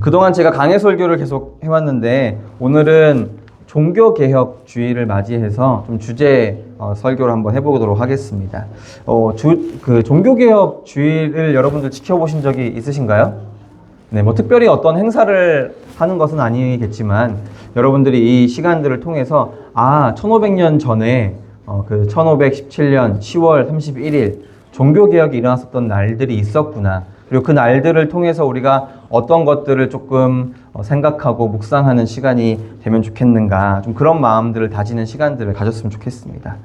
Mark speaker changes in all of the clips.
Speaker 1: 그동안 제가 강해 설교를 계속 해왔는데 오늘은 종교개혁주의를 맞이해서 좀 주제 설교를 한번 해보도록 하겠습니다. 종교개혁주의를 여러분들 지켜보신 적이 있으신가요? 네, 뭐 특별히 어떤 행사를 하는 것은 아니겠지만 여러분들이 이 시간들을 통해서 1500년 전에 1517년 10월 31일 종교개혁이 일어났었던 날들이 있었구나. 그리고 그 날들을 통해서 우리가 어떤 것들을 조금 생각하고 묵상하는 시간이 되면 좋겠는가. 좀 그런 마음들을 다지는 시간들을 가졌으면 좋겠습니다.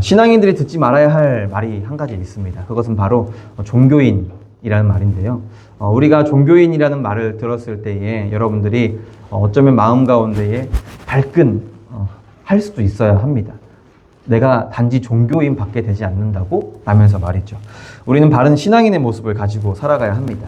Speaker 1: 신앙인들이 듣지 말아야 할 말이 한 가지 있습니다. 그것은 바로 종교인이라는 말인데요. 우리가 종교인이라는 말을 들었을 때에 여러분들이 어쩌면 마음 가운데에 발끈 할 수도 있어야 합니다. 내가 단지 종교인 밖에 되지 않는다고 라면서 말이죠. 우리는 바른 신앙인의 모습을 가지고 살아가야 합니다.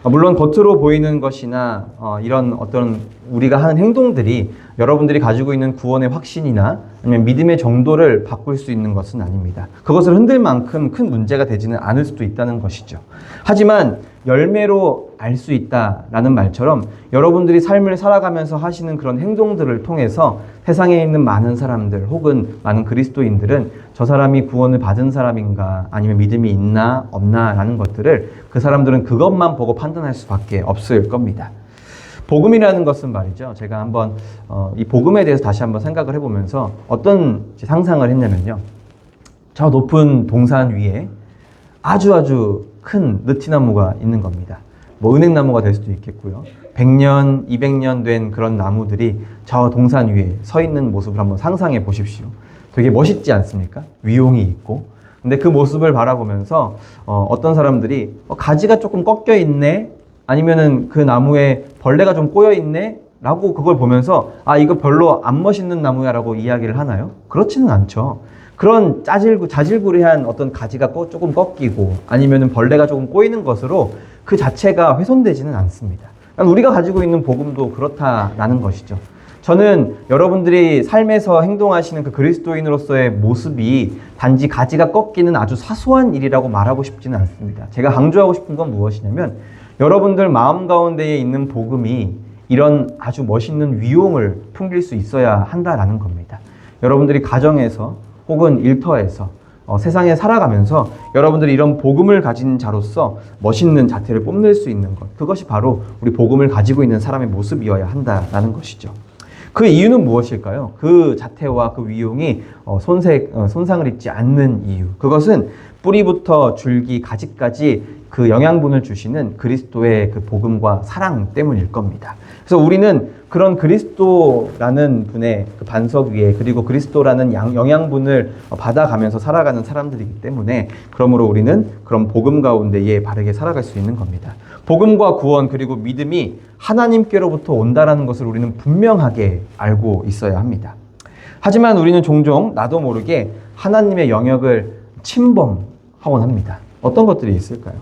Speaker 1: 물론 겉으로 보이는 것이나 이런 어떤 우리가 하는 행동들이 여러분들이 가지고 있는 구원의 확신이나 아니면 믿음의 정도를 바꿀 수 있는 것은 아닙니다. 그것을 흔들 만큼 큰 문제가 되지는 않을 수도 있다는 것이죠. 하지만 열매로 알 수 있다라는 말처럼 여러분들이 삶을 살아가면서 하시는 그런 행동들을 통해서 세상에 있는 많은 사람들 혹은 많은 그리스도인들은 저 사람이 구원을 받은 사람인가 아니면 믿음이 있나 없나 라는 것들을 그 사람들은 그것만 보고 판단할 수밖에 없을 겁니다. 복음이라는 것은 말이죠. 제가 한번 이 복음에 대해서 다시 한번 생각을 해보면서 어떤 상상을 했냐면요. 저 높은 동산 위에 아주 큰 느티나무가 있는 겁니다. 뭐 은행나무가 될 수도 있겠고요. 100년, 200년 된 그런 나무들이 저 동산 위에 서 있는 모습을 한번 상상해 보십시오. 되게 멋있지 않습니까? 위용이 있고. 근데 그 모습을 바라보면서 어떤 사람들이 가지가 조금 꺾여 있네? 아니면은 그 나무에 벌레가 좀 꼬여 있네? 라고 그걸 보면서 이거 별로 안 멋있는 나무야 라고 이야기를 하나요? 그렇지는 않죠. 그런 자질구레한 어떤 가지가 조금 꺾이고 아니면은 벌레가 조금 꼬이는 것으로 그 자체가 훼손되지는 않습니다. 그러니까 우리가 가지고 있는 복음도 그렇다라는 것이죠. 저는 여러분들이 삶에서 행동하시는 그 그리스도인으로서의 모습이 단지 가지가 꺾이는 아주 사소한 일이라고 말하고 싶지는 않습니다. 제가 강조하고 싶은 건 무엇이냐면 여러분들 마음 가운데에 있는 복음이 이런 아주 멋있는 위용을 풍길 수 있어야 한다라는 겁니다. 여러분들이 가정에서 혹은 일터에서 세상에 살아가면서 여러분들이 이런 복음을 가진 자로서 멋있는 자태를 뽐낼 수 있는 것, 그것이 바로 우리 복음을 가지고 있는 사람의 모습이어야 한다라는 것이죠. 그 이유는 무엇일까요? 그 자태와 그 위용이 손상을 입지 않는 이유, 그것은 뿌리부터 줄기, 가지까지 그 영양분을 주시는 그리스도의 그 복음과 사랑 때문일 겁니다. 그래서 우리는 그런 그리스도라는 분의 그 반석 위에 그리고 그리스도라는 영양분을 받아가면서 살아가는 사람들이기 때문에 그러므로 우리는 그런 복음 가운데에 바르게 살아갈 수 있는 겁니다. 복음과 구원 그리고 믿음이 하나님께로부터 온다라는 것을 우리는 분명하게 알고 있어야 합니다. 하지만 우리는 종종 나도 모르게 하나님의 영역을 침범하곤 합니다. 어떤 것들이 있을까요?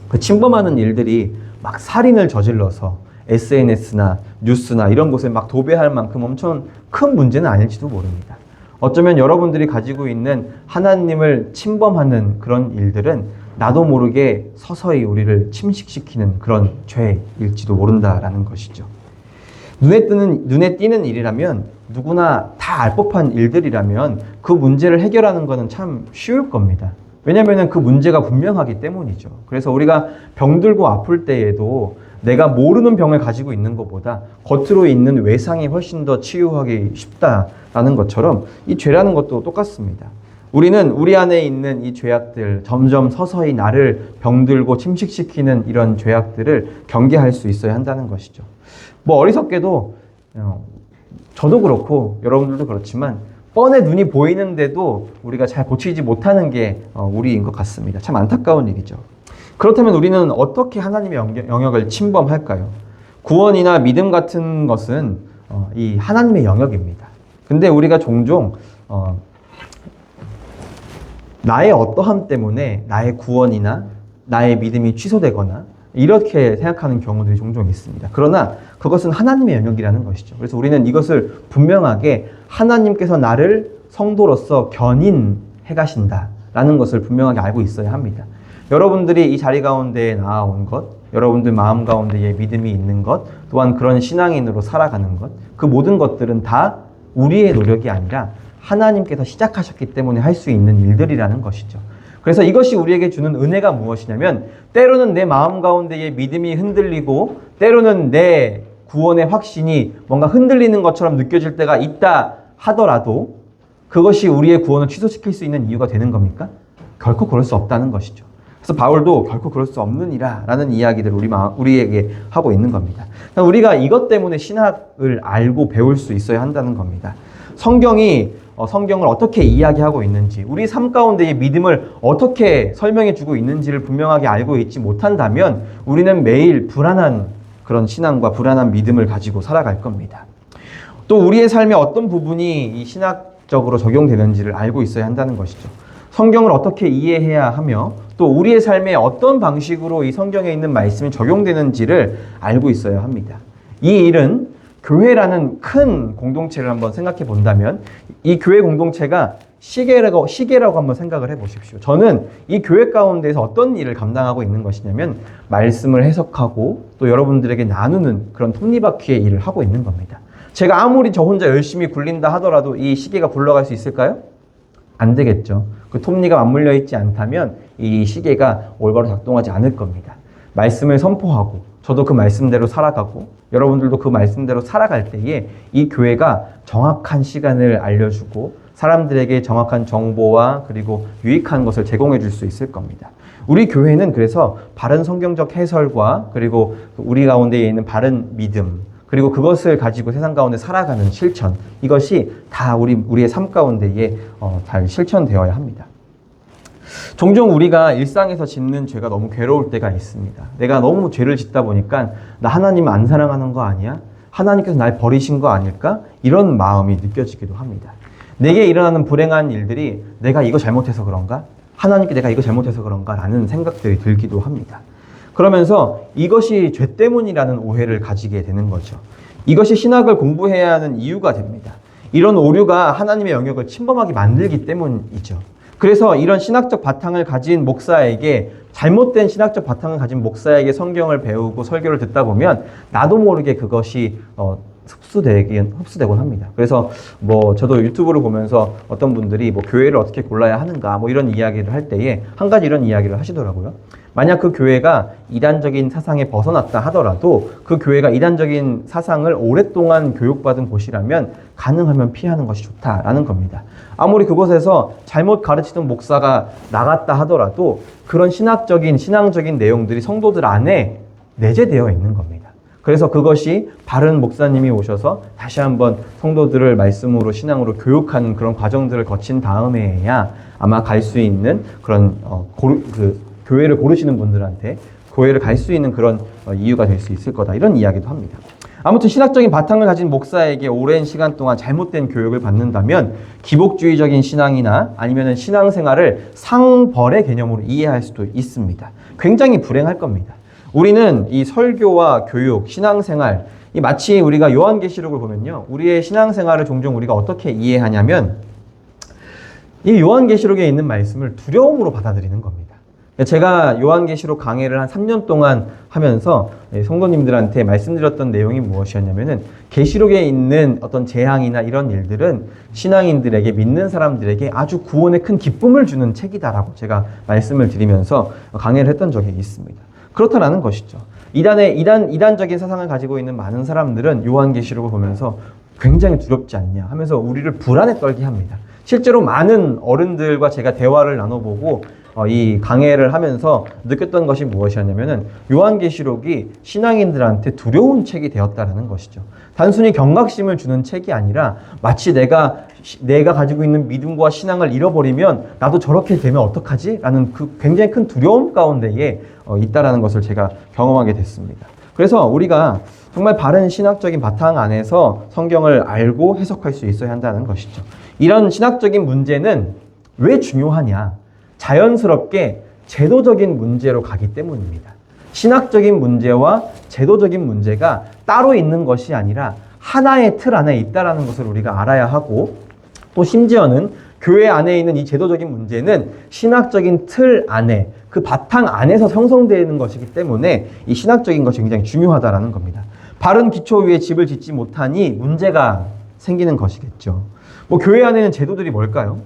Speaker 1: 그 침범하는 일들이 막 살인을 저질러서 SNS나 뉴스나 이런 곳에 막 도배할 만큼 엄청 큰 문제는 아닐지도 모릅니다. 어쩌면 여러분들이 가지고 있는 하나님을 침범하는 그런 일들은 나도 모르게 서서히 우리를 침식시키는 그런 죄일지도 모른다라는 것이죠. 눈에 띄는 일이라면 누구나 다 알 법한 일들이라면 그 문제를 해결하는 것은 참 쉬울 겁니다. 왜냐하면 그 문제가 분명하기 때문이죠. 그래서 우리가 병들고 아플 때에도 내가 모르는 병을 가지고 있는 것보다 겉으로 있는 외상이 훨씬 더 치유하기 쉽다라는 것처럼 이 죄라는 것도 똑같습니다. 우리는 우리 안에 있는 이 죄악들, 점점 서서히 나를 병들고 침식시키는 이런 죄악들을 경계할 수 있어야 한다는 것이죠. 뭐 어리석게도 저도 그렇고 여러분들도 그렇지만 뻔해 눈이 보이는데도 우리가 잘 고치지 못하는 게 우리인 것 같습니다. 참 안타까운 일이죠. 그렇다면 우리는 어떻게 하나님의 영역을 침범할까요? 구원이나 믿음 같은 것은 이 하나님의 영역입니다. 근데 우리가 종종 나의 어떠함 때문에 나의 구원이나 나의 믿음이 취소되거나 이렇게 생각하는 경우들이 종종 있습니다. 그러나 그것은 하나님의 영역이라는 것이죠. 그래서 우리는 이것을 분명하게 하나님께서 나를 성도로서 견인해 가신다라는 것을 분명하게 알고 있어야 합니다. 여러분들이 이 자리 가운데 나아온 것, 여러분들 마음 가운데에 믿음이 있는 것, 또한 그런 신앙인으로 살아가는 것, 그 모든 것들은 다 우리의 노력이 아니라 하나님께서 시작하셨기 때문에 할 수 있는 일들이라는 것이죠. 그래서 이것이 우리에게 주는 은혜가 무엇이냐면, 때로는 내 마음 가운데에 믿음이 흔들리고 때로는 내 구원의 확신이 뭔가 흔들리는 것처럼 느껴질 때가 있다 하더라도 그것이 우리의 구원을 취소시킬 수 있는 이유가 되는 겁니까? 결코 그럴 수 없다는 것이죠. 그래서 바울도 결코 그럴 수 없느니라 라는 이야기들을 우리에게 하고 있는 겁니다. 우리가 이것 때문에 신학을 알고 배울 수 있어야 한다는 겁니다. 성경을 어떻게 이야기하고 있는지, 우리 삶 가운데의 믿음을 어떻게 설명해 주고 있는지를 분명하게 알고 있지 못한다면 우리는 매일 불안한 그런 신앙과 불안한 믿음을 가지고 살아갈 겁니다. 또 우리의 삶의 어떤 부분이 이 신학적으로 적용되는지를 알고 있어야 한다는 것이죠. 성경을 어떻게 이해해야 하며 또 우리의 삶에 어떤 방식으로 이 성경에 있는 말씀이 적용되는지를 알고 있어야 합니다. 이 일은 교회라는 큰 공동체를 한번 생각해 본다면 이 교회 공동체가 시계라고 한번 생각을 해 보십시오. 저는 이 교회 가운데서 어떤 일을 감당하고 있는 것이냐면 말씀을 해석하고 또 여러분들에게 나누는 그런 톱니바퀴의 일을 하고 있는 겁니다. 제가 아무리 저 혼자 열심히 굴린다 하더라도 이 시계가 굴러갈 수 있을까요? 안 되겠죠. 그 톱니가 맞물려 있지 않다면 이 시계가 올바로 작동하지 않을 겁니다. 말씀을 선포하고 저도 그 말씀대로 살아가고 여러분들도 그 말씀대로 살아갈 때에 이 교회가 정확한 시간을 알려주고 사람들에게 정확한 정보와 그리고 유익한 것을 제공해 줄 수 있을 겁니다. 우리 교회는 그래서 바른 성경적 해설과 그리고 우리 가운데에 있는 바른 믿음, 그리고 그것을 가지고 세상 가운데 살아가는 실천, 이것이 다 우리의 삶 가운데에 잘 실천되어야 합니다. 종종 우리가 일상에서 짓는 죄가 너무 괴로울 때가 있습니다. 내가 너무 죄를 짓다 보니까 나 하나님 안 사랑하는 거 아니야? 하나님께서 날 버리신 거 아닐까? 이런 마음이 느껴지기도 합니다. 내게 일어나는 불행한 일들이 내가 이거 잘못해서 그런가? 하나님께 내가 이거 잘못해서 그런가? 라는 생각들이 들기도 합니다. 그러면서 이것이 죄 때문이라는 오해를 가지게 되는 거죠. 이것이 신학을 공부해야 하는 이유가 됩니다. 이런 오류가 하나님의 영역을 침범하게 만들기 때문이죠. 그래서 이런 신학적 바탕을 가진 목사에게, 잘못된 신학적 바탕을 가진 목사에게 성경을 배우고 설교를 듣다 보면 나도 모르게 그것이 흡수되곤 합니다. 그래서 저도 유튜브를 보면서 어떤 분들이 교회를 어떻게 골라야 하는가 이런 이야기를 할 때에 한 가지 이런 이야기를 하시더라고요. 만약 그 교회가 이단적인 사상에 벗어났다 하더라도 그 교회가 이단적인 사상을 오랫동안 교육받은 곳이라면 가능하면 피하는 것이 좋다라는 겁니다. 아무리 그곳에서 잘못 가르치던 목사가 나갔다 하더라도 그런 신앙적인 내용들이 성도들 안에 내재되어 있는 겁니다. 그래서 그것이 바른 목사님이 오셔서 다시 한번 성도들을 말씀으로 신앙으로 교육하는 그런 과정들을 거친 다음에야 아마 갈 수 있는 그런 교회를 고르시는 분들한테 교회를 갈 수 있는 그런 이유가 될 수 있을 거다, 이런 이야기도 합니다. 아무튼 신학적인 바탕을 가진 목사에게 오랜 시간 동안 잘못된 교육을 받는다면 기복주의적인 신앙이나 아니면 신앙생활을 상벌의 개념으로 이해할 수도 있습니다. 굉장히 불행할 겁니다. 우리는 이 설교와 교육, 신앙생활, 마치 우리가 요한계시록을 보면요, 우리의 신앙생활을 종종 우리가 어떻게 이해하냐면 이 요한계시록에 있는 말씀을 두려움으로 받아들이는 겁니다. 제가 요한계시록 강해를 한 3년 동안 하면서 성도님들한테 말씀드렸던 내용이 무엇이었냐면은, 계시록에 있는 어떤 재앙이나 이런 일들은 신앙인들에게, 믿는 사람들에게 아주 구원의 큰 기쁨을 주는 책이다라고 제가 말씀을 드리면서 강해를 했던 적이 있습니다. 그렇다라는 것이죠. 이단적인 사상을 가지고 있는 많은 사람들은 요한계시록을 보면서 굉장히 두렵지 않냐 하면서 우리를 불안에 떨게 합니다. 실제로 많은 어른들과 제가 대화를 나눠보고 이 강해를 하면서 느꼈던 것이 무엇이었냐면은 요한계시록이 신앙인들한테 두려운 책이 되었다라는 것이죠. 단순히 경각심을 주는 책이 아니라 마치 내가 가지고 있는 믿음과 신앙을 잃어버리면 나도 저렇게 되면 어떡하지? 라는 그 굉장히 큰 두려움 가운데에 있다라는 것을 제가 경험하게 됐습니다. 그래서 우리가 정말 바른 신학적인 바탕 안에서 성경을 알고 해석할 수 있어야 한다는 것이죠. 이런 신학적인 문제는 왜 중요하냐? 자연스럽게 제도적인 문제로 가기 때문입니다. 신학적인 문제와 제도적인 문제가 따로 있는 것이 아니라 하나의 틀 안에 있다는 것을 우리가 알아야 하고, 또 심지어는 교회 안에 있는 이 제도적인 문제는 신학적인 틀 안에, 그 바탕 안에서 형성되는 것이기 때문에 이 신학적인 것이 굉장히 중요하다라는 겁니다. 바른 기초 위에 집을 짓지 못하니 문제가 생기는 것이겠죠. 뭐 교회 안에는 제도들이 뭘까요?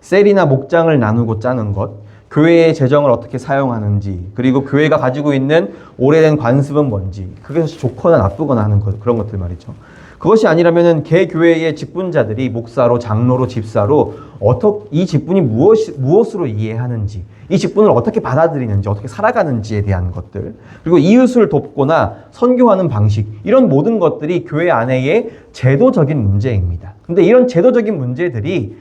Speaker 1: 셀이나 목장을 나누고 짜는 것, 교회의 재정을 어떻게 사용하는지, 그리고 교회가 가지고 있는 오래된 관습은 뭔지, 그것이 좋거나 나쁘거나 하는 것, 그런 것들 말이죠. 그것이 아니라면은 개 교회의 직분자들이 목사로, 장로로, 집사로 이 직분이 무엇으로 이해하는지, 이 직분을 어떻게 받아들이는지, 어떻게 살아가는지에 대한 것들, 그리고 이웃을 돕거나 선교하는 방식, 이런 모든 것들이 교회 안에의 제도적인 문제입니다. 근데 이런 제도적인 문제들이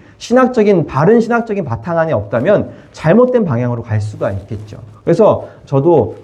Speaker 1: 바른 신학적인 바탕 안에 없다면 잘못된 방향으로 갈 수가 있겠죠. 그래서 저도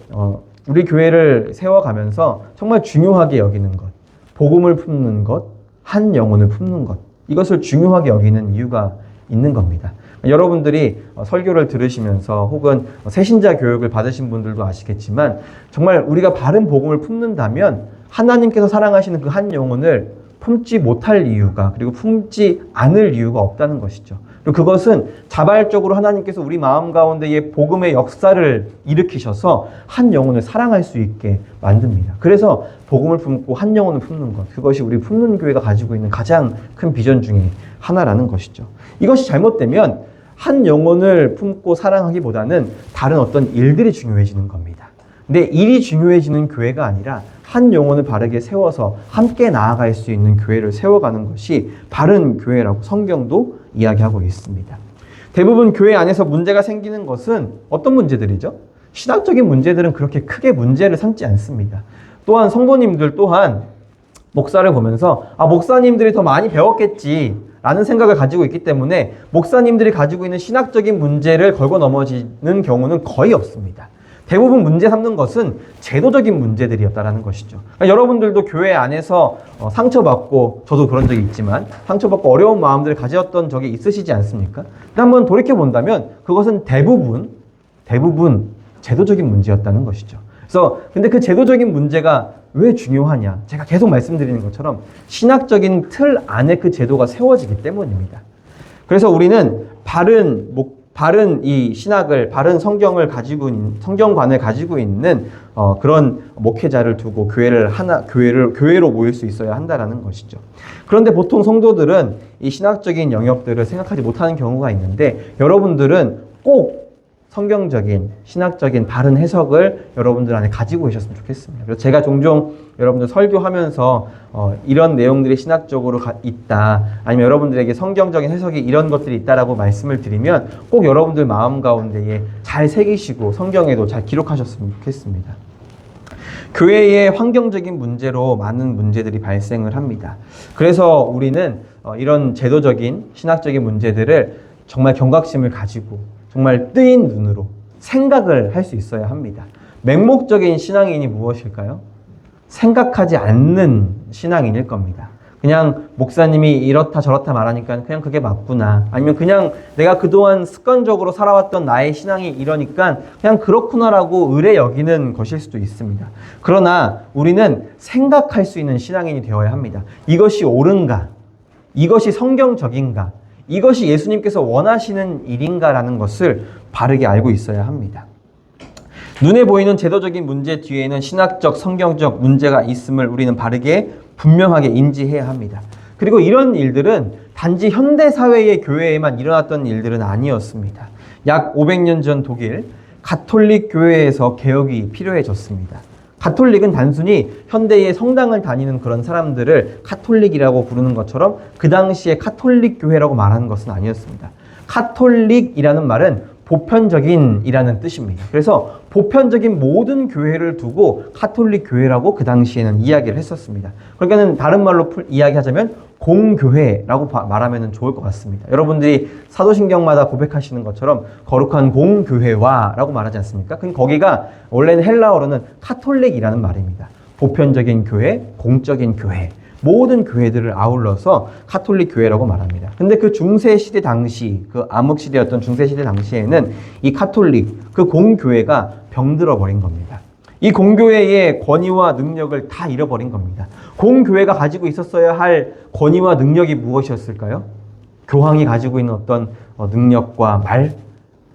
Speaker 1: 우리 교회를 세워가면서 정말 중요하게 여기는 것, 복음을 품는 것, 한 영혼을 품는 것, 이것을 중요하게 여기는 이유가 있는 겁니다. 여러분들이 설교를 들으시면서 혹은 새신자 교육을 받으신 분들도 아시겠지만 정말 우리가 바른 복음을 품는다면 하나님께서 사랑하시는 그 한 영혼을 품지 못할 이유가, 그리고 품지 않을 이유가 없다는 것이죠. 그리고 그것은 자발적으로 하나님께서 우리 마음 가운데에 복음의 역사를 일으키셔서 한 영혼을 사랑할 수 있게 만듭니다. 그래서 복음을 품고 한 영혼을 품는 것, 그것이 우리 품는 교회가 가지고 있는 가장 큰 비전 중에 하나라는 것이죠. 이것이 잘못되면 한 영혼을 품고 사랑하기보다는 다른 어떤 일들이 중요해지는 겁니다. 근데 일이 중요해지는 교회가 아니라 한 영혼을 바르게 세워서 함께 나아갈 수 있는 교회를 세워가는 것이 바른 교회라고 성경도 이야기하고 있습니다. 대부분 교회 안에서 문제가 생기는 것은 어떤 문제들이죠? 신학적인 문제들은 그렇게 크게 문제를 삼지 않습니다. 또한 성도님들 또한 목사를 보면서 목사님들이 더 많이 배웠겠지 라는 생각을 가지고 있기 때문에 목사님들이 가지고 있는 신학적인 문제를 걸고 넘어지는 경우는 거의 없습니다. 대부분 문제 삼는 것은 제도적인 문제들이었다라는 것이죠. 그러니까 여러분들도 교회 안에서 상처받고, 저도 그런 적이 있지만 상처받고 어려운 마음들을 가졌던 적이 있으시지 않습니까? 근데 한번 돌이켜본다면 그것은 대부분 제도적인 문제였다는 것이죠. 그래서 근데 그 제도적인 문제가 왜 중요하냐? 제가 계속 말씀드리는 것처럼 신학적인 틀 안에 그 제도가 세워지기 때문입니다. 그래서 우리는 바른 이 신학을, 바른 성경관을 가지고 있는 그런 목회자를 두고 교회로 모일 수 있어야 한다라는 것이죠. 그런데 보통 성도들은 이 신학적인 영역들을 생각하지 못하는 경우가 있는데, 여러분들은 꼭 성경적인, 신학적인 바른 해석을 여러분들 안에 가지고 계셨으면 좋겠습니다. 그래서 제가 종종 여러분들 설교하면서 이런 내용들이 신학적으로 있다, 아니면 여러분들에게 성경적인 해석이 이런 것들이 있다라고 말씀을 드리면 꼭 여러분들 마음 가운데에 잘 새기시고 성경에도 잘 기록하셨으면 좋겠습니다. 교회의 환경적인 문제로 많은 문제들이 발생을 합니다. 그래서 우리는 이런 제도적인, 신학적인 문제들을 정말 경각심을 가지고 정말 뜨인 눈으로 생각을 할 수 있어야 합니다. 맹목적인 신앙인이 무엇일까요? 생각하지 않는 신앙인일 겁니다. 그냥 목사님이 이렇다 저렇다 말하니까 그냥 그게 맞구나, 아니면 그냥 내가 그동안 습관적으로 살아왔던 나의 신앙이 이러니까 그냥 그렇구나라고 의뢰 여기는 것일 수도 있습니다. 그러나 우리는 생각할 수 있는 신앙인이 되어야 합니다. 이것이 옳은가? 이것이 성경적인가? 이것이 예수님께서 원하시는 일인가라는 것을 바르게 알고 있어야 합니다. 눈에 보이는 제도적인 문제 뒤에는 신학적, 성경적 문제가 있음을 우리는 바르게 분명하게 인지해야 합니다. 그리고 이런 일들은 단지 현대사회의 교회에만 일어났던 일들은 아니었습니다. 약 500년 전 독일 가톨릭 교회에서 개혁이 필요해졌습니다. 가톨릭은 단순히 현대의 성당을 다니는 그런 사람들을 카톨릭이라고 부르는 것처럼 그 당시에 카톨릭 교회라고 말하는 것은 아니었습니다. 카톨릭이라는 말은 보편적인이라는 뜻입니다. 그래서 보편적인 모든 교회를 두고 카톨릭 교회라고 그 당시에는 이야기를 했었습니다. 그러니까는 다른 말로 이야기하자면 공교회라고 말하면 좋을 것 같습니다. 여러분들이 사도신경마다 고백하시는 것처럼 거룩한 공교회와라고 말하지 않습니까? 그럼 거기가 원래는 헬라어로는 카톨릭이라는 말입니다. 보편적인 교회, 공적인 교회, 모든 교회들을 아울러서 카톨릭 교회라고 말합니다. 근데 그 중세시대 당시, 그 암흑시대였던 중세시대 당시에는 이 카톨릭, 그 공교회가 병들어 버린 겁니다. 이 공교회의 권위와 능력을 다 잃어버린 겁니다. 공교회가 가지고 있었어야 할 권위와 능력이 무엇이었을까요? 교황이 가지고 있는 어떤 능력과 말,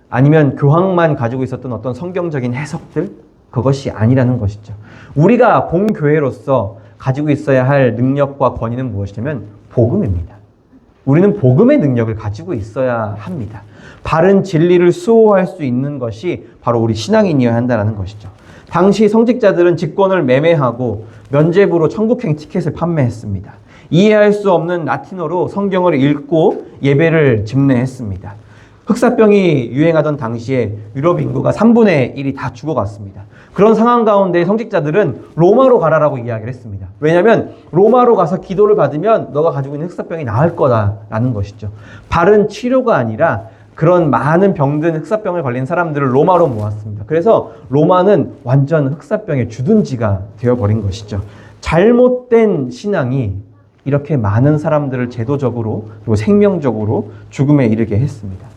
Speaker 1: 아니면 교황만 가지고 있었던 어떤 성경적인 해석들, 그것이 아니라는 것이죠. 우리가 공교회로서 가지고 있어야 할 능력과 권위는 무엇이냐면 복음입니다. 우리는 복음의 능력을 가지고 있어야 합니다. 바른 진리를 수호할 수 있는 것이 바로 우리 신앙인이어야 한다는 것이죠. 당시 성직자들은 직권을 매매하고 면죄부로 천국행 티켓을 판매했습니다. 이해할 수 없는 라틴어로 성경을 읽고 예배를 집례했습니다. 흑사병이 유행하던 당시에 유럽 인구가 3분의 1이 다 죽어갔습니다. 그런 상황 가운데 성직자들은 로마로 가라라고 이야기를 했습니다. 왜냐하면 로마로 가서 기도를 받으면 너가 가지고 있는 흑사병이 나을 거다라는 것이죠. 바른 치료가 아니라 그런 많은 병든 흑사병을 걸린 사람들을 로마로 모았습니다. 그래서 로마는 완전 흑사병의 주둔지가 되어버린 것이죠. 잘못된 신앙이 이렇게 많은 사람들을 제도적으로 그리고 생명적으로 죽음에 이르게 했습니다.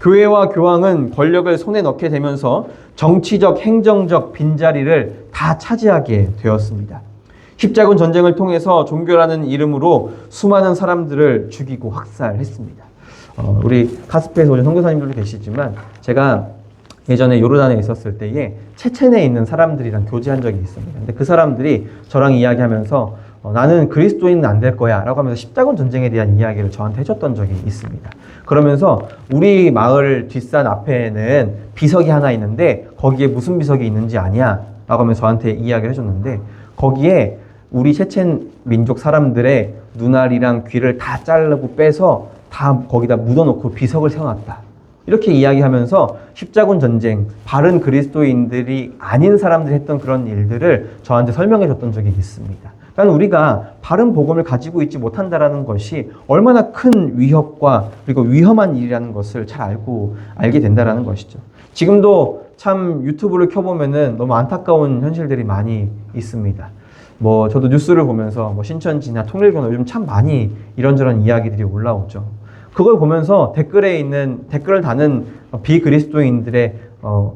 Speaker 1: 교회와 교황은 권력을 손에 넣게 되면서 정치적, 행정적 빈자리를 다 차지하게 되었습니다. 십자군 전쟁을 통해서 종교라는 이름으로 수많은 사람들을 죽이고 학살했습니다. 우리 카스페에서 오신 선교사님들도 계시지만 제가 예전에 요르단에 있었을 때에 체첸에 있는 사람들이랑 교제한 적이 있습니다. 근데 그 사람들이 저랑 이야기하면서 나는 그리스도인은 안 될 거야 라고 하면서 십자군 전쟁에 대한 이야기를 저한테 해줬던 적이 있습니다. 그러면서 우리 마을 뒷산 앞에는 비석이 하나 있는데 거기에 무슨 비석이 있는지 아냐? 라고 하면서 저한테 이야기를 해줬는데 거기에 우리 체첸 민족 사람들의 눈알이랑 귀를 다 자르고 빼서 다 거기다 묻어놓고 비석을 세워놨다. 이렇게 이야기하면서 십자군 전쟁, 바른 그리스도인들이 아닌 사람들이 했던 그런 일들을 저한테 설명해 줬던 적이 있습니다. 그러니까 우리가 바른 복음을 가지고 있지 못한다는 것이 얼마나 큰 위협과 그리고 위험한 일이라는 것을 잘 알게 된다는 것이죠. 지금도 참 유튜브를 켜보면은 너무 안타까운 현실들이 많이 있습니다. 저도 뉴스를 보면서 신천지나 통일교나 요즘 참 많이 이런저런 이야기들이 올라오죠. 그걸 보면서 댓글을 다는 비그리스도인들의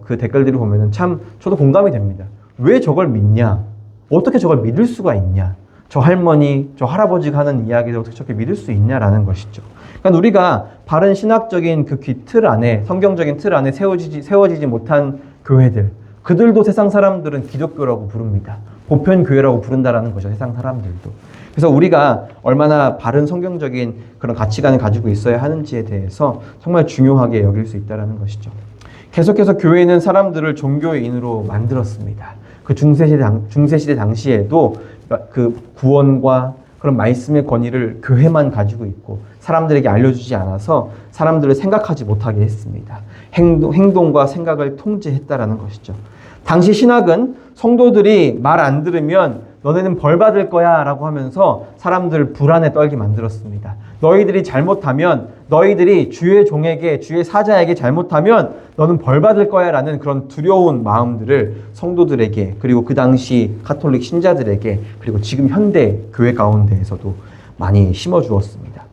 Speaker 1: 그 댓글들을 보면은 참 저도 공감이 됩니다. 왜 저걸 믿냐? 어떻게 저걸 믿을 수가 있냐? 저 할머니, 저 할아버지가 하는 이야기를 어떻게 저렇게 믿을 수 있냐라는 것이죠. 그러니까 우리가 바른 신학적인 그 틀 안에, 성경적인 틀 안에 세워지지 못한 교회들, 그들도 세상 사람들은 기독교라고 부릅니다. 보편교회라고 부른다라는 거죠, 세상 사람들도. 그래서 우리가 얼마나 바른 성경적인 그런 가치관을 가지고 있어야 하는지에 대해서 정말 중요하게 여길 수 있다는 것이죠. 계속해서 교회는 사람들을 종교인으로 만들었습니다. 그 중세시대 당시에도 그 구원과 그런 말씀의 권위를 교회만 가지고 있고 사람들에게 알려주지 않아서 사람들을 생각하지 못하게 했습니다. 행동과 생각을 통제했다라는 것이죠. 당시 신학은 성도들이 말 안 들으면 너네는 벌 받을 거야 라고 하면서 사람들을 불안에 떨게 만들었습니다. 너희들이 잘못하면, 너희들이 주의 종에게, 주의 사자에게 잘못하면 너는 벌 받을 거야 라는 그런 두려운 마음들을 성도들에게, 그리고 그 당시 가톨릭 신자들에게, 그리고 지금 현대 교회 가운데에서도 많이 심어주었습니다.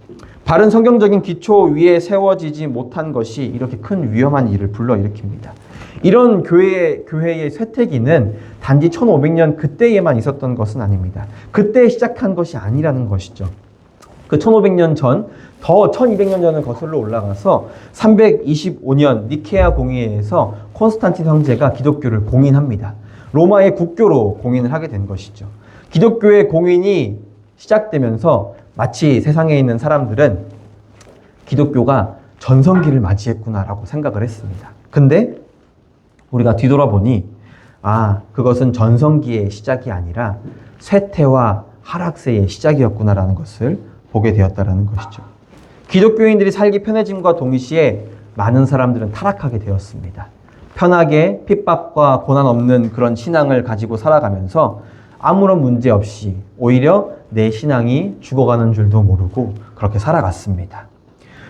Speaker 1: 바른 성경적인 기초 위에 세워지지 못한 것이 이렇게 큰 위험한 일을 불러일으킵니다. 이런 교회의 쇠퇴기는 단지 1500년 그때에만 있었던 것은 아닙니다. 그때 시작한 것이 아니라는 것이죠. 그 1500년 전, 더 1200년 전을 거슬러 올라가서 325년 니케아 공의회에서 콘스탄틴 황제가 기독교를 공인합니다. 로마의 국교로 공인을 하게 된 것이죠. 기독교의 공인이 시작되면서 마치 세상에 있는 사람들은 기독교가 전성기를 맞이했구나라고 생각을 했습니다. 근데 우리가 뒤돌아보니 그것은 전성기의 시작이 아니라 쇠퇴와 하락세의 시작이었구나라는 것을 보게 되었다는 것이죠. 기독교인들이 살기 편해짐과 동시에 많은 사람들은 타락하게 되었습니다. 편하게 핍박과 고난 없는 그런 신앙을 가지고 살아가면서 아무런 문제 없이 오히려 내 신앙이 죽어가는 줄도 모르고 그렇게 살아갔습니다.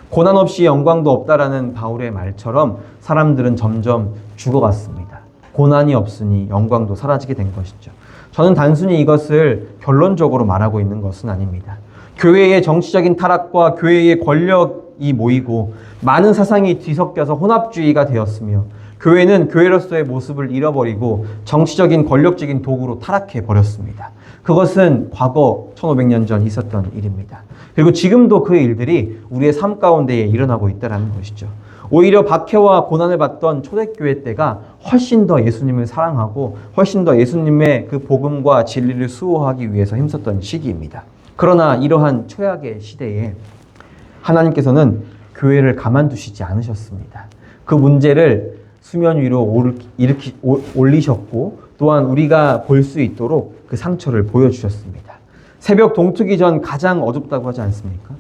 Speaker 1: 고난 없이 영광도 없다라는 바울의 말처럼 사람들은 점점 죽어갔습니다. 고난이 없으니 영광도 사라지게 된 것이죠. 저는 단순히 이것을 결론적으로 말하고 있는 것은 아닙니다. 교회의 정치적인 타락과 교회의 권력이 모이고 많은 사상이 뒤섞여서 혼합주의가 되었으며 교회는 교회로서의 모습을 잃어버리고 정치적인 권력적인 도구로 타락해 버렸습니다. 그것은 과거 1500년 전 있었던 일입니다. 그리고 지금도 그 일들이 우리의 삶 가운데에 일어나고 있다는 것이죠. 오히려 박해와 고난을 받던 초대교회 때가 훨씬 더 예수님을 사랑하고 훨씬 더 예수님의 그 복음과 진리를 수호하기 위해서 힘썼던 시기입니다. 그러나 이러한 최악의 시대에 하나님께서는 교회를 가만두시지 않으셨습니다. 그 문제를 수면 위로 올리셨고 또한 우리가 볼 수 있도록 그 상처를 보여주셨습니다. 새벽 동트기 전 가장 어둡다고 하지 않습니까?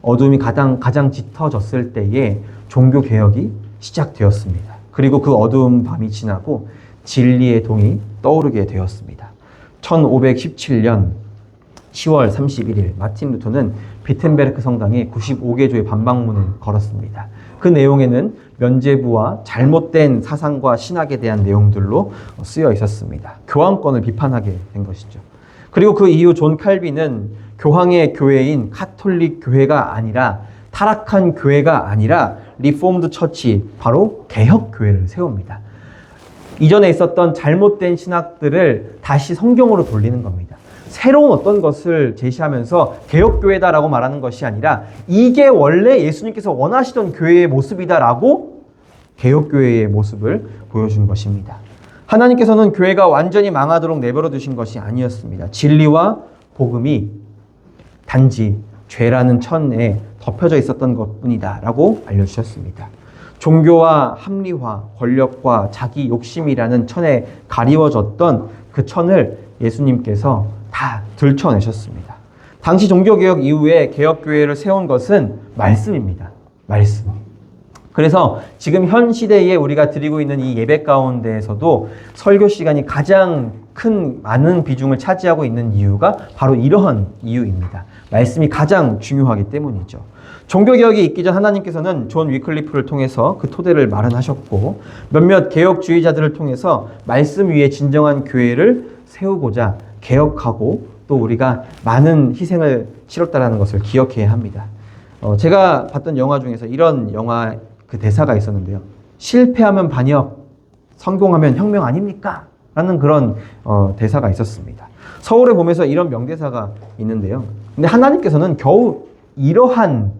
Speaker 1: 어둠이 가장 짙어졌을 때에 종교개혁이 시작되었습니다. 그리고 그 어두운 밤이 지나고 진리의 동이 떠오르게 되었습니다. 1517년 10월 31일 마틴 루터는 비텐베르크 성당에 95개조의 반박문을 걸었습니다. 그 내용에는 면죄부와 잘못된 사상과 신학에 대한 내용들로 쓰여 있었습니다. 교황권을 비판하게 된 것이죠. 그리고 그 이후 존 칼빈은 교황의 교회인 카톨릭 교회가 아니라 타락한 교회가 아니라 리포음드 처치, 바로 개혁 교회를 세웁니다. 이전에 있었던 잘못된 신학들을 다시 성경으로 돌리는 겁니다. 새로운 어떤 것을 제시하면서 개혁교회다라고 말하는 것이 아니라 이게 원래 예수님께서 원하시던 교회의 모습이다라고 개혁교회의 모습을 보여준 것입니다. 하나님께서는 교회가 완전히 망하도록 내버려 두신 것이 아니었습니다. 진리와 복음이 단지 죄라는 천에 덮여져 있었던 것뿐이다 라고 알려주셨습니다. 종교와 합리화, 권력과 자기 욕심이라는 천에 가리워졌던 그 천을 예수님께서 다 들춰내셨습니다. 당시 종교개혁 이후에 개혁교회를 세운 것은 말씀입니다. 말씀. 그래서 지금 현 시대에 우리가 드리고 있는 이 예배 가운데에서도 설교 시간이 가장 많은 비중을 차지하고 있는 이유가 바로 이러한 이유입니다. 말씀이 가장 중요하기 때문이죠. 종교개혁이 있기 전 하나님께서는 존 위클리프를 통해서 그 토대를 마련하셨고 몇몇 개혁주의자들을 통해서 말씀 위에 진정한 교회를 세우고자 개혁하고 또 우리가 많은 희생을 치렀다는 것을 기억해야 합니다. 제가 봤던 영화 중에서 이런 영화 그 대사가 있었는데요. 실패하면 반역, 성공하면 혁명 아닙니까? 라는 그런 대사가 있었습니다. 서울에 보면서 이런 명대사가 있는데요. 근데 하나님께서는 겨우 이러한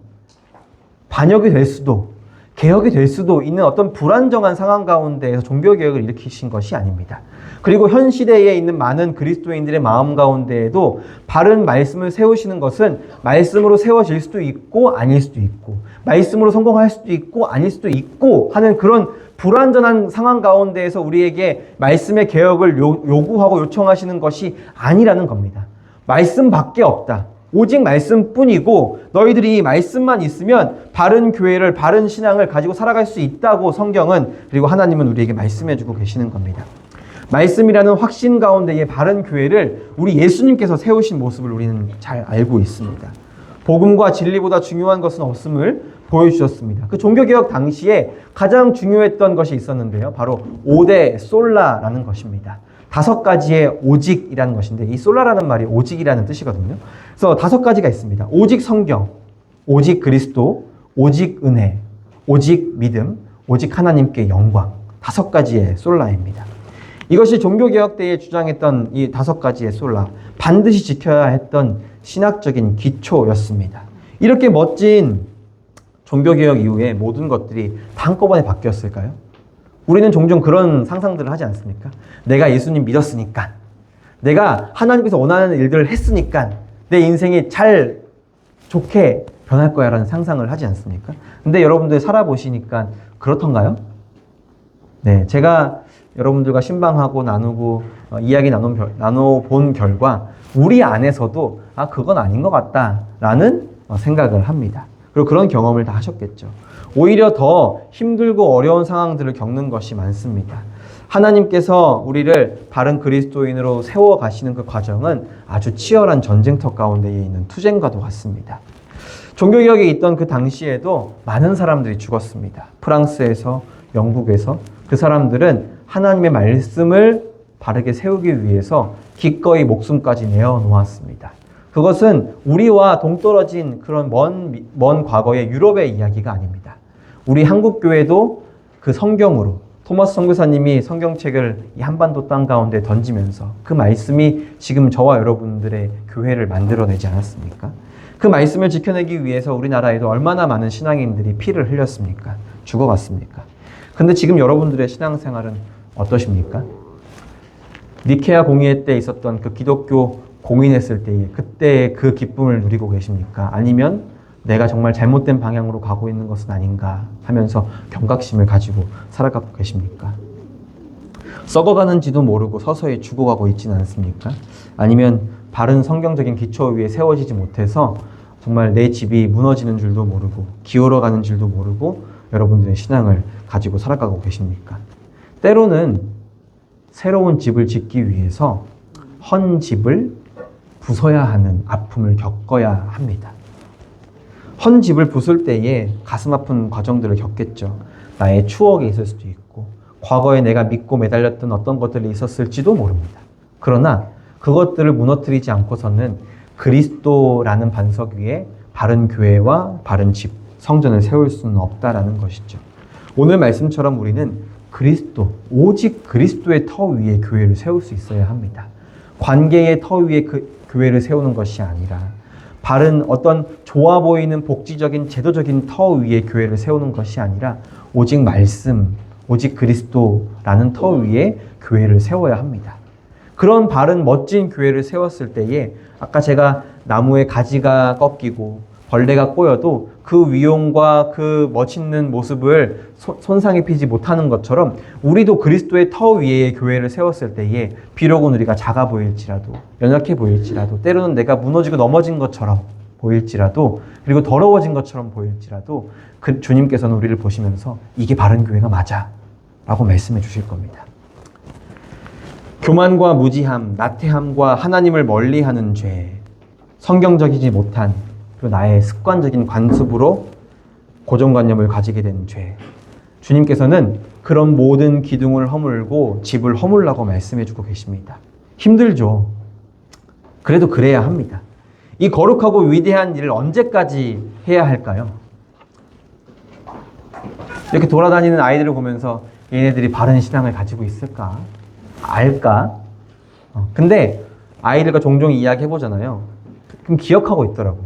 Speaker 1: 반역이 될 수도 개혁이 될 수도 있는 어떤 불안정한 상황 가운데에서 종교개혁을 일으키신 것이 아닙니다. 그리고 현 시대에 있는 많은 그리스도인들의 마음 가운데에도 바른 말씀을 세우시는 것은 말씀으로 세워질 수도 있고 아닐 수도 있고 말씀으로 성공할 수도 있고 아닐 수도 있고 하는 그런 불완전한 상황 가운데에서 우리에게 말씀의 개혁을 요구하고 요청하시는 것이 아니라는 겁니다. 말씀밖에 없다. 오직 말씀뿐이고 너희들이 말씀만 있으면 바른 교회를, 바른 신앙을 가지고 살아갈 수 있다고 성경은, 그리고 하나님은 우리에게 말씀해주고 계시는 겁니다. 말씀이라는 확신 가운데의 바른 교회를 우리 예수님께서 세우신 모습을 우리는 잘 알고 있습니다. 복음과 진리보다 중요한 것은 없음을 보여주셨습니다. 그 종교개혁 당시에 가장 중요했던 것이 있었는데요. 바로 5대 솔라라는 것입니다. 5가지의 오직이라는 것인데 이 솔라라는 말이 오직이라는 뜻이거든요. 그래서 5가지가 있습니다. 오직 성경, 오직 그리스도, 오직 은혜, 오직 믿음, 오직 하나님께 영광. 5가지의 솔라입니다. 이것이 종교개혁 때에 주장했던 이 5가지의 솔라, 반드시 지켜야 했던 신학적인 기초였습니다. 이렇게 멋진 종교개혁 이후에 모든 것들이 다 한꺼번에 바뀌었을까요? 우리는 종종 그런 상상들을 하지 않습니까? 내가 예수님 믿었으니까, 내가 하나님께서 원하는 일들을 했으니까 내 인생이 잘 좋게 변할 거야 라는 상상을 하지 않습니까? 근데 여러분들 살아보시니까 그렇던가요? 네, 제가 여러분들과 신방하고 나누고 이야기 나눠본 결과 우리 안에서도 그건 아닌 것 같다라는 생각을 합니다. 그리고 그런 경험을 다 하셨겠죠. 오히려 더 힘들고 어려운 상황들을 겪는 것이 많습니다. 하나님께서 우리를 바른 그리스도인으로 세워가시는 그 과정은 아주 치열한 전쟁터 가운데에 있는 투쟁과도 같습니다. 종교개혁이 있던 그 당시에도 많은 사람들이 죽었습니다. 프랑스에서, 영국에서. 그 사람들은 하나님의 말씀을 바르게 세우기 위해서 기꺼이 목숨까지 내어놓았습니다. 그것은 우리와 동떨어진 그런 먼 과거의 유럽의 이야기가 아닙니다. 우리 한국교회도 그 성경으로 토마스 선교사님이 성경책을 이 한반도 땅 가운데 던지면서 그 말씀이 지금 저와 여러분들의 교회를 만들어내지 않았습니까? 그 말씀을 지켜내기 위해서 우리나라에도 얼마나 많은 신앙인들이 피를 흘렸습니까? 죽어갔습니까? 근데 지금 여러분들의 신앙생활은 어떠십니까? 니케아 공의회 때 있었던 그 기독교 공인했을 때에 그때 그 기쁨을 누리고 계십니까? 아니면 내가 정말 잘못된 방향으로 가고 있는 것은 아닌가 하면서 경각심을 가지고 살아가고 계십니까? 썩어가는지도 모르고 서서히 죽어가고 있지는 않습니까? 아니면 바른 성경적인 기초 위에 세워지지 못해서 정말 내 집이 무너지는 줄도 모르고 기울어가는 줄도 모르고 여러분들의 신앙을 가지고 살아가고 계십니까? 때로는 새로운 집을 짓기 위해서 헌 집을 부숴야 하는 아픔을 겪어야 합니다. 헌 집을 부술 때에 가슴 아픈 과정들을 겪겠죠. 나의 추억이 있을 수도 있고 과거에 내가 믿고 매달렸던 어떤 것들이 있었을지도 모릅니다. 그러나 그것들을 무너뜨리지 않고서는 그리스도라는 반석 위에 바른 교회와 바른 집, 성전을 세울 수는 없다라는 것이죠. 오늘 말씀처럼 우리는 그리스도, 오직 그리스도의 터 위에 교회를 세울 수 있어야 합니다. 관계의 터 위에 그 교회를 세우는 것이 아니라 바른 어떤 좋아 보이는 복지적인 제도적인 터 위에 교회를 세우는 것이 아니라 오직 말씀, 오직 그리스도라는 터 위에 교회를 세워야 합니다. 그런 바른 멋진 교회를 세웠을 때에 아까 제가 나무의 가지가 꺾이고 벌레가 꼬여도 그 위용과 그 멋있는 모습을 손상이 피지 못하는 것처럼 우리도 그리스도의 터 위에 교회를 세웠을 때에 비록은 우리가 작아 보일지라도 연약해 보일지라도 때로는 내가 무너지고 넘어진 것처럼 보일지라도 그리고 더러워진 것처럼 보일지라도 그 주님께서는 우리를 보시면서 이게 바른 교회가 맞아 라고 말씀해 주실 겁니다. 교만과 무지함, 나태함과 하나님을 멀리하는 죄, 성경적이지 못한 그리고 나의 습관적인 관습으로 고정관념을 가지게 된 죄. 주님께서는 그런 모든 기둥을 허물고 집을 허물라고 말씀해주고 계십니다. 힘들죠. 그래도 그래야 합니다. 이 거룩하고 위대한 일을 언제까지 해야 할까요? 이렇게 돌아다니는 아이들을 보면서 얘네들이 바른 신앙을 가지고 있을까? 알까? 근데 아이들과 종종 이야기해보잖아요. 그럼 기억하고 있더라고요.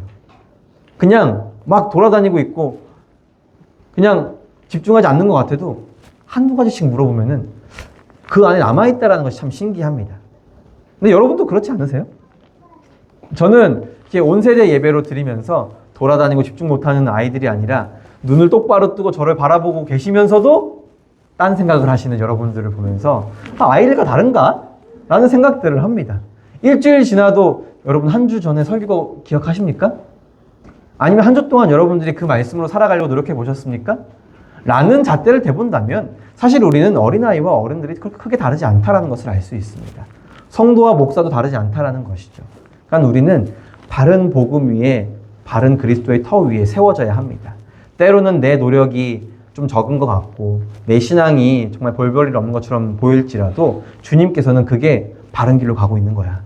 Speaker 1: 그냥 막 돌아다니고 있고 그냥 집중하지 않는 것 같아도 한두 가지씩 물어보면은 그 안에 남아있다는 것이 참 신기합니다. 근데 여러분도 그렇지 않으세요? 저는 이렇게 온 세대 예배로 드리면서 돌아다니고 집중 못하는 아이들이 아니라 눈을 똑바로 뜨고 저를 바라보고 계시면서도 딴 생각을 하시는 여러분들을 보면서 아이들과 다른가? 라는 생각들을 합니다. 일주일 지나도 여러분 한 주 전에 설교 기억하십니까? 아니면 한 주 동안 여러분들이 그 말씀으로 살아가려고 노력해 보셨습니까? 라는 잣대를 대본다면 사실 우리는 어린아이와 어른들이 그렇게 크게 다르지 않다라는 것을 알 수 있습니다. 성도와 목사도 다르지 않다라는 것이죠. 그러니까 우리는 바른 복음 위에 바른 그리스도의 터 위에 세워져야 합니다. 때로는 내 노력이 좀 적은 것 같고 내 신앙이 정말 볼볼일 없는 것처럼 보일지라도 주님께서는 그게 바른 길로 가고 있는 거야.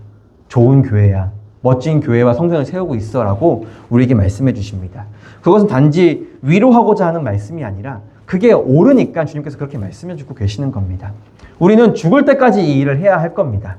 Speaker 1: 좋은 교회야. 멋진 교회와 성전을 세우고 있어라고 우리에게 말씀해 주십니다. 그것은 단지 위로하고자 하는 말씀이 아니라 그게 옳으니까 주님께서 그렇게 말씀해 주고 계시는 겁니다. 우리는 죽을 때까지 이 일을 해야 할 겁니다.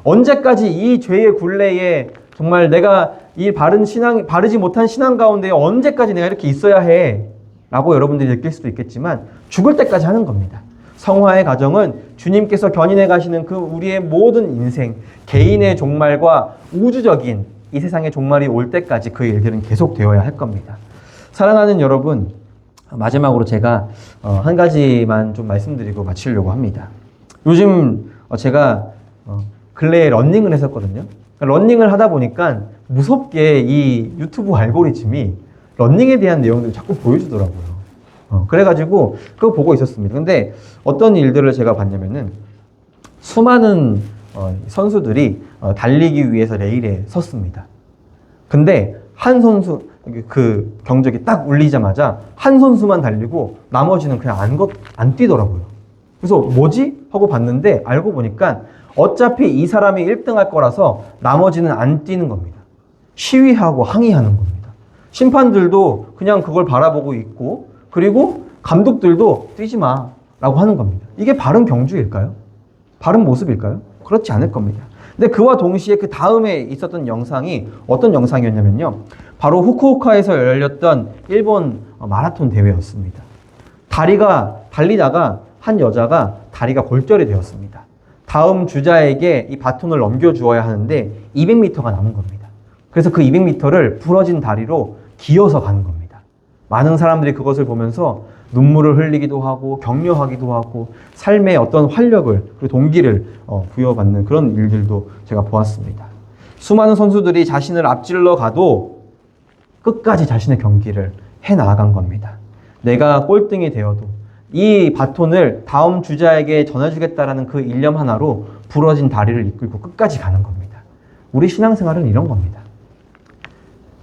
Speaker 1: 언제까지 이 죄의 굴레에 정말 내가 이 바르지 못한 신앙 가운데 언제까지 내가 이렇게 있어야 해? 라고 여러분들이 느낄 수도 있겠지만 죽을 때까지 하는 겁니다. 성화의 과정은 주님께서 견인해 가시는 그 우리의 모든 인생, 개인의 종말과 우주적인 이 세상의 종말이 올 때까지 그 일들은 계속되어야 할 겁니다. 사랑하는 여러분, 마지막으로 제가 한 가지만 좀 말씀드리고 마치려고 합니다. 요즘 제가 근래에 러닝을 했었거든요. 러닝을 하다 보니까 무섭게 이 유튜브 알고리즘이 러닝에 대한 내용들을 자꾸 보여주더라고요. 그래가지고 그거 보고 있었습니다. 근데 어떤 일들을 제가 봤냐면은 수많은 선수들이 달리기 위해서 레일에 섰습니다. 근데 한 선수 그 경적이 딱 울리자마자 한 선수만 달리고 나머지는 그냥 안 뛰더라고요. 그래서 뭐지? 하고 봤는데 알고 보니까 어차피 이 사람이 1등 할 거라서 나머지는 안 뛰는 겁니다. 시위하고 항의하는 겁니다. 심판들도 그냥 그걸 바라보고 있고 그리고 감독들도 뛰지 마. 라고 하는 겁니다. 이게 바른 경주일까요? 바른 모습일까요? 그렇지 않을 겁니다. 근데 그와 동시에 그 다음에 있었던 영상이 어떤 영상이었냐면요. 바로 후쿠오카에서 열렸던 일본 마라톤 대회였습니다. 달리다가 한 여자가 다리가 골절이 되었습니다. 다음 주자에게 이 바톤을 넘겨주어야 하는데 200m가 남은 겁니다. 그래서 그 200m를 부러진 다리로 기어서 가는 겁니다. 많은 사람들이 그것을 보면서 눈물을 흘리기도 하고 격려하기도 하고 삶의 어떤 활력을 그리고 동기를 부여받는 그런 일들도 제가 보았습니다. 수많은 선수들이 자신을 앞질러 가도 끝까지 자신의 경기를 해나간 겁니다. 내가 꼴등이 되어도 이 바톤을 다음 주자에게 전해주겠다라는 그 일념 하나로 부러진 다리를 이끌고 끝까지 가는 겁니다. 우리 신앙생활은 이런 겁니다.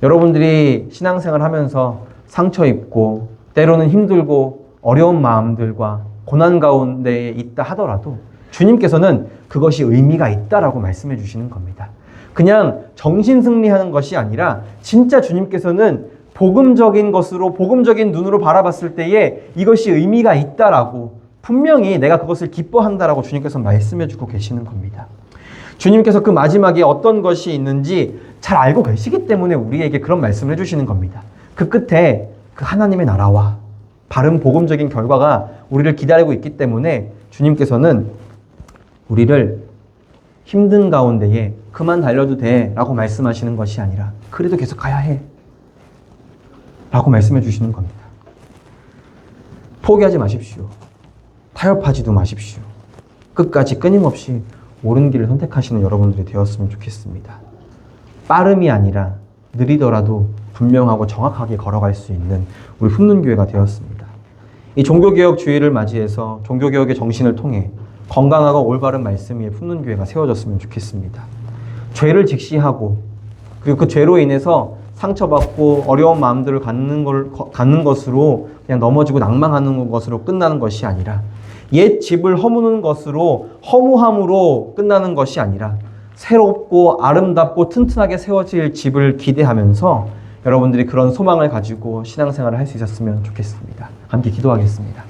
Speaker 1: 여러분들이 신앙생활 하면서 상처 입고 때로는 힘들고 어려운 마음들과 고난 가운데 있다 하더라도 주님께서는 그것이 의미가 있다라고 말씀해 주시는 겁니다. 그냥 정신 승리하는 것이 아니라 진짜 주님께서는 복음적인 것으로 복음적인 눈으로 바라봤을 때에 이것이 의미가 있다라고 분명히 내가 그것을 기뻐한다라고 주님께서 말씀해 주고 계시는 겁니다. 주님께서 그 마지막에 어떤 것이 있는지 잘 알고 계시기 때문에 우리에게 그런 말씀을 해주시는 겁니다. 그 끝에 그 하나님의 나라와 바른 복음적인 결과가 우리를 기다리고 있기 때문에 주님께서는 우리를 힘든 가운데에 그만 달려도 돼 라고 말씀하시는 것이 아니라 그래도 계속 가야 해 라고 말씀해 주시는 겁니다. 포기하지 마십시오. 타협하지도 마십시오. 끝까지 끊임없이 옳은 길을 선택하시는 여러분들이 되었으면 좋겠습니다. 빠름이 아니라 느리더라도 분명하고 정확하게 걸어갈 수 있는 우리 훈훈교회가 되었습니다. 이 종교개혁 주의를 맞이해서 종교개혁의 정신을 통해 건강하고 올바른 말씀 위에 훈훈교회가 세워졌으면 좋겠습니다. 죄를 직시하고 그리고 그 죄로 인해서 상처받고 어려운 마음들을 갖는 것으로 그냥 넘어지고 낭망하는 것으로 끝나는 것이 아니라 옛 집을 허무는 것으로 허무함으로 끝나는 것이 아니라 새롭고 아름답고 튼튼하게 세워질 집을 기대하면서 여러분들이 그런 소망을 가지고 신앙생활을 할 수 있었으면 좋겠습니다. 함께 기도하겠습니다.